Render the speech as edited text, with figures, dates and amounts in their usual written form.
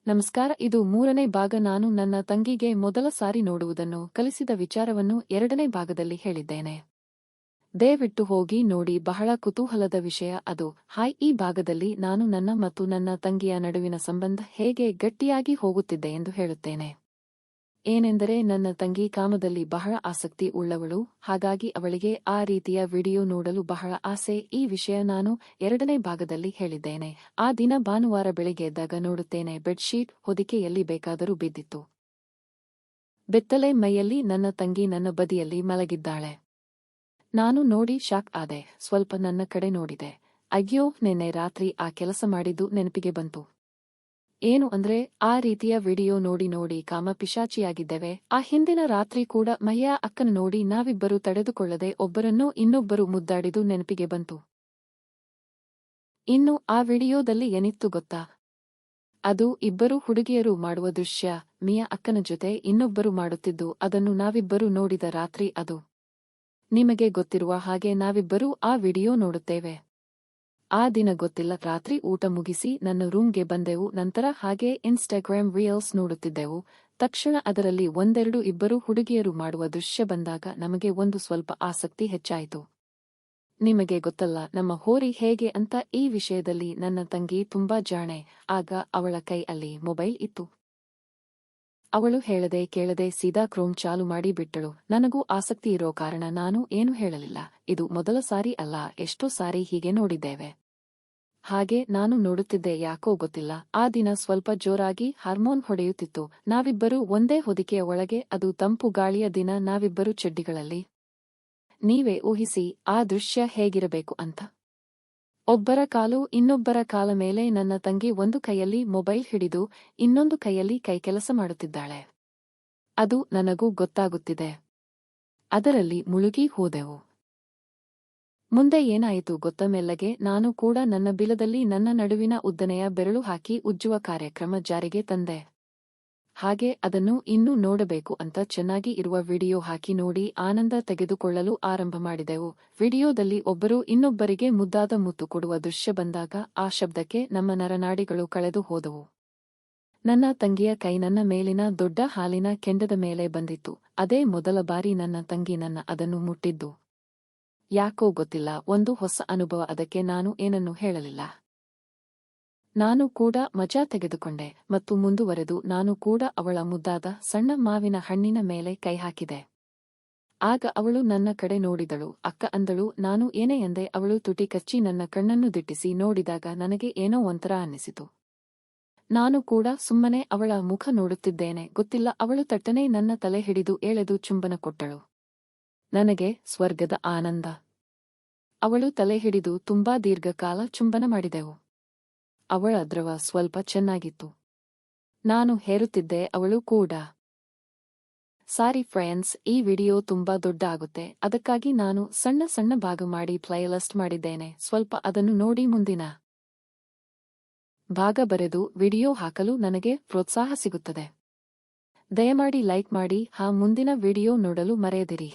ನಮಸ್ಕಾರ. ಇದು 3ನೇ ಭಾಗ. ನಾನು ನನ್ನ ತಂಗಿಗೆ ಮೊದಲ ಸಾರಿ ನೋಡುವುದನ್ನು ಕಲಿಸಿದ ವಿಚಾರವನ್ನು 2ನೇ ಭಾಗದಲ್ಲಿ ಹೇಳಿದ್ದೇನೆ. ದಯವಿಟ್ಟು ಹೋಗಿ ನೋಡಿ. ಬಹಳ ಕುತೂಹಲದ ವಿಷಯ ಅದು. ಹಾಯ್, ಈ ಭಾಗದಲ್ಲಿ ನಾನು ನನ್ನ ಮತ್ತು ನನ್ನ ತಂಗಿಯ ನಡುವಿನ ಸಂಬಂಧ ಹೇಗೆ ಗಟ್ಟಿಯಾಗಿ ಹೋಗುತ್ತಿದೆ ಎಂದು ಹೇಳುತ್ತೇನೆ. ಏನೆಂದರೆ, ನನ್ನ ತಂಗಿ ಕಾಮದಲ್ಲಿ ಬಹಳ ಆಸಕ್ತಿ ಉಳ್ಳವಳು, ಹಾಗಾಗಿ ಅವಳಿಗೆ ಆ ರೀತಿಯ ವಿಡಿಯೋ ನೋಡಲು ಬಹಳ ಆಸೆ. ಈ ವಿಷಯ ನಾನು 2ನೇ ಭಾಗದಲ್ಲಿ ಹೇಳಿದ್ದೇನೆ. ಆ ದಿನ ಭಾನುವಾರ ಬೆಳಿಗ್ಗೆ ಎದ್ದಾಗ ನೋಡುತ್ತೇನೆ, ಬೆಡ್ಶೀಟ್ ಹೊದಿಕೆಯಲ್ಲಿ ಬೇಕಾದರೂ ಬಿದ್ದಿತ್ತು. ಬೆತ್ತಲೆ ಮೈಯಲ್ಲಿ ನನ್ನ ತಂಗಿ ನನ್ನ ಬದಿಯಲ್ಲಿ ಮಲಗಿದ್ದಾಳೆ. ನಾನು ನೋಡಿ ಶಾಕ್ ಆದೆ. ಸ್ವಲ್ಪ ನನ್ನ ಕಡೆ ನೋಡಿದೆ. ಅಯ್ಯೋ, ನೆನ್ನೆ ರಾತ್ರಿ ಆ ಕೆಲಸ ಮಾಡಿದ್ದು ನೆನಪಿಗೆ ಬಂತು. ಏನು ಅಂದ್ರೆ, ಆ ರೀತಿಯ ವಿಡಿಯೋ ನೋಡಿ ನೋಡಿ ಕಾಮ ಪಿಶಾಚಿಯಾಗಿದ್ದೇವೆ. ಆ ಹಿಂದಿನ ರಾತ್ರಿ ಕೂಡ ಮಯ್ಯ ಅಕ್ಕನ ನೋಡಿ ನಾವಿಬ್ಬರು ತಡೆದುಕೊಳ್ಳದೆ ಒಬ್ಬರನ್ನೂ ಇನ್ನೊಬ್ಬರು ಮುದ್ದಾಡಿದು ನೆನಪಿಗೆ ಬಂತು. ಇನ್ನು ಆ ವಿಡಿಯೋದಲ್ಲಿ ಏನಿತ್ತು ಗೊತ್ತಾ? ಅದು ಇಬ್ಬರು ಹುಡುಗಿಯರು ಮಾಡುವ ದೃಶ್ಯ. ಮಿಯಾ ಅಕ್ಕನ ಜೊತೆ ಇನ್ನೊಬ್ಬರು ಮಾಡುತ್ತಿದ್ದು ಅದನ್ನು ನಾವಿಬ್ಬರು ನೋಡಿದ ರಾತ್ರಿ ಅದು. ನಿಮಗೆ ಗೊತ್ತಿರುವ ಹಾಗೆ ನಾವಿಬ್ಬರೂ ಆ ವಿಡಿಯೋ ನೋಡುತ್ತೇವೆ. ಆ ದಿನ ಗೊತ್ತಿಲ್ಲ, ರಾತ್ರಿ ಊಟ ಮುಗಿಸಿ ನನ್ನ ರೂಮ್ಗೆ ಬಂದೆವು. ನಂತರ ಹಾಗೆ ಇನ್ಸ್ಟಾಗ್ರಾಮ್ ರೀಲ್ಸ್ ನೋಡುತ್ತಿದ್ದೆವು. ತಕ್ಷಣ ಅದರಲ್ಲಿ ಒಂದೆರಡು ಇಬ್ಬರು ಹುಡುಗಿಯರು ಮಾಡುವ ದೃಶ್ಯ ಬಂದಾಗ ನಮಗೆ ಒಂದು ಸ್ವಲ್ಪ ಆಸಕ್ತಿ ಹೆಚ್ಚಾಯಿತು. ನಿಮಗೆ ಗೊತ್ತಲ್ಲ ನಮ್ಮ ಹೋರಿ ಹೇಗೆ ಅಂತ. ಈ ವಿಷಯದಲ್ಲಿ ನನ್ನ ತಂಗಿ ತುಂಬಾ ಜಾಣೆ. ಆಗ ಅವಳ ಕೈ ಅಲ್ಲಿ ಮೊಬೈಲ್ ಇತ್ತು. ಅವಳು ಹೇಳದೆ ಕೇಳದೆ ಸೀದಾ ಕ್ರೋಮ್ ಚಾಲು ಮಾಡಿ ಬಿಟ್ಟಳು. ನನಗೂ ಆಸಕ್ತಿ ಇರೋ ಕಾರಣ ನಾನು ಏನು ಹೇಳಲಿಲ್ಲ. ಇದು ಮೊದಲ ಸಾರಿ ಅಲ್ಲ, ಎಷ್ಟೋ ಸಾರಿ ಹೀಗೆ ನೋಡಿದ್ದೇವೆ. ಹಾಗೆ ನಾನು ನೋಡುತ್ತಿದ್ದೆ. ಯಾಕೋ ಗೊತ್ತಿಲ್ಲ, ಆ ದಿನ ಸ್ವಲ್ಪ ಜೋರಾಗಿ ಹಾರ್ಮೋನ್ ಹೊಡೆಯುತ್ತಿತ್ತು. ನಾವಿಬ್ಬರೂ ಒಂದೇ ಹೊದಿಕೆಯ ಒಳಗೆ, ಅದು ತಂಪು ಗಾಳಿಯ ದಿನ, ನಾವಿಬ್ಬರು ಚಡ್ಡಿಗಳಲ್ಲಿ. ನೀವೇ ಊಹಿಸಿ ಆ ದೃಶ್ಯ ಹೇಗಿರಬೇಕು ಅಂತ. ಒಬ್ಬರ ಕಾಲು ಇನ್ನೊಬ್ಬರ ಕಾಲ ಮೇಲೆ. ನನ್ನ ತಂಗಿ ಒಂದು ಕೈಯಲ್ಲಿ ಮೊಬೈಲ್ ಹಿಡಿದು ಇನ್ನೊಂದು ಕೈಯಲ್ಲಿ ಕೈಕೆಲಸ ಮಾಡುತ್ತಿದ್ದಾಳೆ. ಅದು ನನಗೂ ಗೊತ್ತಾಗುತ್ತಿದೆ. ಅದರಲ್ಲಿ ಮುಳುಗಿ ಹೋದೆವು. ಮುಂದೆ ಏನಾಯಿತು ಗೊತ್ತಾ? ಮೆಲ್ಲಗೆ ನಾನು ಕೂಡ ನನ್ನ ಬಿಲದಲ್ಲಿ ನನ್ನ ನಡುವಿನ ಉದ್ದನೆಯ ಬೆರಳು ಹಾಕಿ ಉಜ್ಜುವ ಕಾರ್ಯಕ್ರಮ ಜಾರಿಗೆ ತಂದೆ. ಹಾಗೆ ಅದನ್ನು ಇನ್ನೂ ನೋಡಬೇಕು ಅಂತ ಚೆನ್ನಾಗಿ ಇರುವ ವಿಡಿಯೋ ಹಾಕಿ ನೋಡಿ ಆನಂದ ತೆಗೆದುಕೊಳ್ಳಲು ಆರಂಭ ಮಾಡಿದೆವು. ವಿಡಿಯೋದಲ್ಲಿ ಒಬ್ಬರು ಇನ್ನೊಬ್ಬರಿಗೆ ಮುದ್ದಾದ ಮುತ್ತು ಕೊಡುವ ದೃಶ್ಯ ಬಂದಾಗ ಆ ಶಬ್ದಕ್ಕೆ ನಮ್ಮ ನರನಾಡಿಗಳು ಕಳೆದು ಹೋದವು. ನನ್ನ ತಂಗಿಯ ಕೈ ನನ್ನ ಮೇಲಿನ ದೊಡ್ಡ ಹಾಲಿನ ಕೆಂಡದ ಮೇಲೆ ಬಂದಿತ್ತು. ಅದೇ ಮೊದಲ ಬಾರಿ ನನ್ನ ತಂಗಿ ಅದನ್ನು ಮುಟ್ಟಿದ್ದು. ಯಾಕೋ ಗೊತ್ತಿಲ್ಲ, ಒಂದು ಹೊಸ ಅನುಭವ. ಅದಕ್ಕೆ ನಾನು ಏನನ್ನೂ ಹೇಳಲಿಲ್ಲ. ನಾನು ಕೂಡ ಮಜಾ ತೆಗೆದುಕೊಂಡೆ ಮತ್ತು ಮುಂದುವರೆದು ನಾನು ಕೂಡ ಅವಳ ಮುದ್ದಾದ ಸಣ್ಣ ಮಾವಿನ ಹಣ್ಣಿನ ಮೇಲೆ ಕೈ ಹಾಕಿದೆ. ಆಗ ಅವಳು ನನ್ನ ಕಡೆ ನೋಡಿದಳು. ಅಕ್ಕ ಅಂದಳು. ನಾನು ಏನೇ ಎಂದೆ. ಅವಳು ತುಟಿ ಕಚ್ಚಿ ನನ್ನ ಕಣ್ಣನ್ನು ದಿಟ್ಟಿಸಿ ನೋಡಿದಾಗ ನನಗೆ ಏನೋ ಒಂಥರ ಅನ್ನಿಸಿತು. ನಾನು ಕೂಡ ಸುಮ್ಮನೆ ಅವಳ ಮುಖ ನೋಡುತ್ತಿದ್ದೇನೆ. ಗೊತ್ತಿಲ್ಲ, ಅವಳು ತಟ್ಟನೆ ನನ್ನ ತಲೆ ಹಿಡಿದು ಎಳೆದು ಚುಂಬನ ಕೊಟ್ಟಳು. ನನಗೆ ಸ್ವರ್ಗದ ಆನಂದ. ಅವಳು ತಲೆ ಹಿಡಿದು ತುಂಬಾ ದೀರ್ಘಕಾಲ ಚುಂಬನ ಮಾಡಿದೆವು. ಅವಳ ದ್ರವ ಸ್ವಲ್ಪ ಚೆನ್ನಾಗಿತ್ತು. ನಾನು ಹೇರುತ್ತಿದ್ದೆ, ಅವಳು ಕೂಡ. ಸಾರಿ ಫ್ರೆಂಡ್ಸ್, ಈ ವಿಡಿಯೋ ತುಂಬಾ ದೊಡ್ಡ ಆಗುತ್ತೆ. ಅದಕ್ಕಾಗಿ ನಾನು ಸಣ್ಣ ಸಣ್ಣ ಭಾಗ ಮಾಡಿ ಪ್ಲೇಲಿಸ್ಟ್ ಮಾಡಿದ್ದೇನೆ. ಸ್ವಲ್ಪ ಅದನ್ನು ನೋಡಿ ಮುಂದಿನ ಭಾಗ ಬರೆದು ವಿಡಿಯೋ ಹಾಕಲು ನನಗೆ ಪ್ರೋತ್ಸಾಹ ಸಿಗುತ್ತದೆ. ದಯಮಾಡಿ ಲೈಕ್ ಮಾಡಿ. ಮುಂದಿನ ವಿಡಿಯೋ ನೋಡಲು ಮರೆಯದಿರಿ.